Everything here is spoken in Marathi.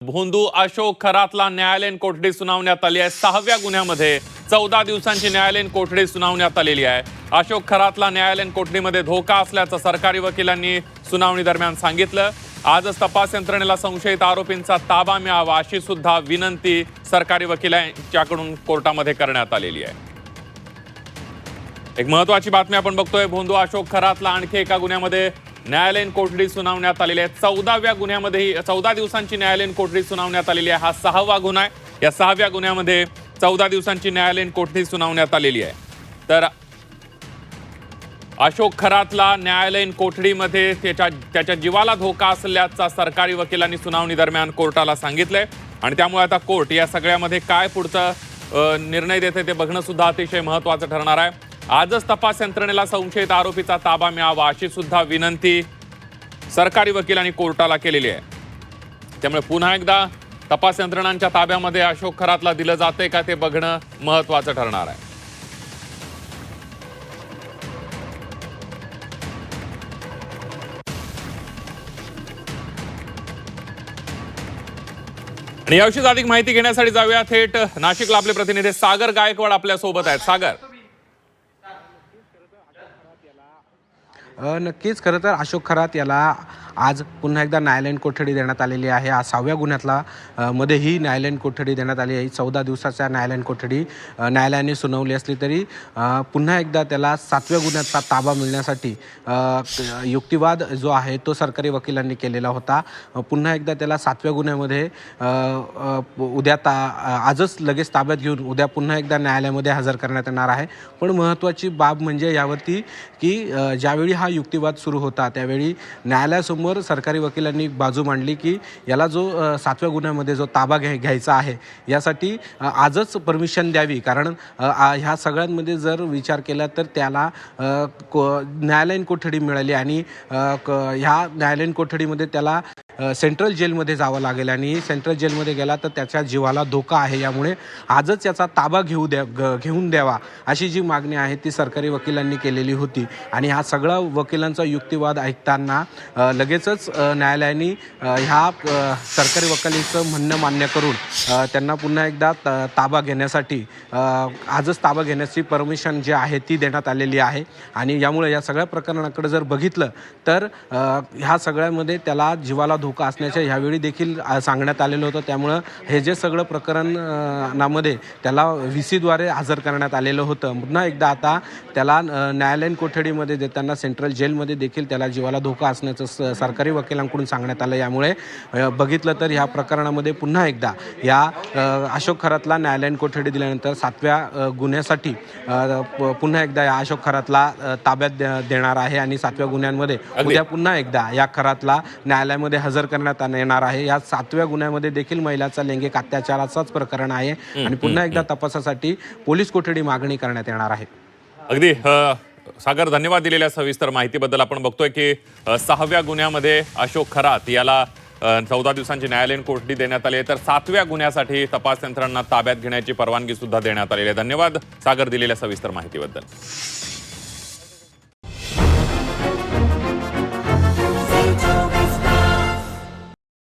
भोंदू अशोक खरातला न्यायालयीन कोठडी सुनावण्यात आली आहे। 6व्या गुन्ह्यामध्ये 14 दिवसांची न्यायालयीन कोठडी सुनावण्यात आलेली आहे। अशोक खरातला न्यायालयीन कोठडीमध्ये धोका असल्याचं सरकारी वकिलांनी सुनावणी दरम्यान सांगितलं। आजच तपास यंत्रणेला संशयित आरोपींचा ताबा मिळावा अशी सुद्धा विनंती सरकारी वकिलांच्याकडून कोर्टामध्ये करण्यात आलेली आहे। एक महत्त्वाची बातमी आपण बघतोय। भोंदू अशोक खरातला आणखी एका गुन्ह्यामध्ये न्यायालयीन कोठडी सुनावण्यात आलेली आहे। 14व्या गुन्ह्यामध्ये 14 दिवसांची न्यायालयीन कोठडी सुनावण्यात आलेली आहे। हा 6वा गुन्हा आहे। या 6व्या गुन्ह्यामध्ये 14 दिवसांची न्यायालयीन कोठडी सुनावण्यात आलेली आहे। तर अशोक खरातला न्यायालयीन कोठडीमध्ये त्याच्या जीवाला धोका असल्याचा सरकारी वकिलांनी सुनावणी दरम्यान कोर्टाला सांगितलंय आणि त्यामुळे आता कोर्ट या सगळ्यामध्ये काय पुढचा निर्णय देते ते बघणं सुद्धा अतिशय महत्त्वाचं ठरणार आहे। आजच तपास यंत्रणेला संशयित आरोपीचा ताबा मिळावा अशी सुद्धा विनंती सरकारी वकिलांनी कोर्टाला केलेली आहे। त्यामुळे पुन्हा एकदा तपास यंत्रणांच्या ताब्यामध्ये अशोक खरातला दिलं जाते का ते बघणं महत्त्वाचं ठरणार आहे। आणि याविषयी अधिक माहिती घेण्यासाठी जाऊया थेट नाशिकला आपले प्रतिनिधी सागर गायकवाड आपल्या सोबत आहेत। सागर, नक्कीच खरं तर अशोक खरात याला आज पुन्हा एकदा न्यायालयीन कोठडी देण्यात आलेली आहे। आज 6व्या गुन्ह्यातला मध्ये ही न्यायालयीन कोठडी देण्यात आली आहे। 14 दिवसाच्या न्यायालयीन कोठडी न्यायालयाने सुनावली असली तरी पुन्हा एकदा त्याला 7व्या गुन्ह्याचा ताबा मिळण्यासाठी युक्तिवाद जो आहे तो सरकारी वकिलांनी केलेला होता। पुन्हा एकदा त्याला 7व्या गुन्ह्यामध्ये आजच लगेच ताब्यात घेऊन उद्या पुन्हा एकदा न्यायालयामध्ये हजर करण्यात येणार आहे। पण महत्त्वाची बाब म्हणजे यावरती की ज्यावेळी हा युक्तिवाद सुरू होता त्यावेळी न्यायालयासमोर सरकारी वकिलांनी बाजू मांडली की याला जो 7व्या गुन्ह्यामध्ये जो ताबा घ्यायचा आहे यासाठी आजच परमिशन द्यावी, कारण ह्या सगळ्यांमध्ये जर विचार केला तर त्याला न्यायालयीन कोठडी मिळाली आणि ह्या न्यायालयीन कोठडीमध्ये त्याला सेंट्रल जेलमध्ये जावं लागेल आणि सेंट्रल जेलमध्ये गेला तर त्याच्या जीवाला धोका आहे। यामुळे आजच याचा ताबा घेऊन द्यावा अशी जी मागणी आहे ती सरकारी वकिलांनी केलेली होती आणि हा सगळा वकिलांचा युक्तिवाद ऐकताना लगेचच न्यायालयाने ह्या सरकारी वकिलांचं म्हणणं मान्य करून त्यांना पुन्हा एकदा ताबा घेण्यासाठी आजच ताबा घेण्याची परमिशन जी आहे ती देण्यात आलेली आहे। आणि यामुळे या सगळ्या प्रकरणाकडे जर बघितलं तर ह्या सगळ्यामध्ये त्याला जीवाला धोका असण्याच्या ह्यावेळी देखील सांगण्यात आलेलं होतं। त्यामुळं हे जे सगळं प्रकरणामध्ये त्याला VC द्वारे हजर करण्यात आलेलं होतं। पुन्हा एकदा आता त्याला न्यायालयीन कोठडीमध्ये देताना सेंट्रल जेलमध्ये देखील त्याला जीवाला धोका असण्याचं सरकारी वकिलांकडून सांगण्यात आलं। यामुळे बघितलं तर ह्या प्रकरणामध्ये पुन्हा एकदा या अशोक खरातला न्यायालयीन कोठडी दिल्यानंतर 7व्या गुन्ह्यासाठी पुन्हा एकदा या अशोक खरातला ताब्यात देणार आहे आणि 7व्या गुन्ह्यांमध्ये उद्या पुन्हा एकदा या खरातला न्यायालयामध्ये हजर करण्यात येणार आहे। या 7व्या गुन्ह्यामध्ये देखील महिलाचा लैंगिक अत्याचाराचाच प्रकरण आहे आणि पुन्हा एकदा तपासासाठी पोलीस कोठडी मागणी करण्यात येणार आहे। अगदी सागर, धन्यवाद दिलेल्या सविस्तर माहितीबद्दल। आपण बघतोय की 6व्या गुन्ह्यामध्ये अशोक खरात याला 14 दिवसांची न्यायालयीन कोठडी देण्यात आली आहे, तर 7व्या गुन्ह्यासाठी तपास यंत्रणांना ताब्यात घेण्याची परवानगी सुद्धा देण्यात आलेली आहे। धन्यवाद सागर दिलेल्या सविस्तर माहितीबद्दल।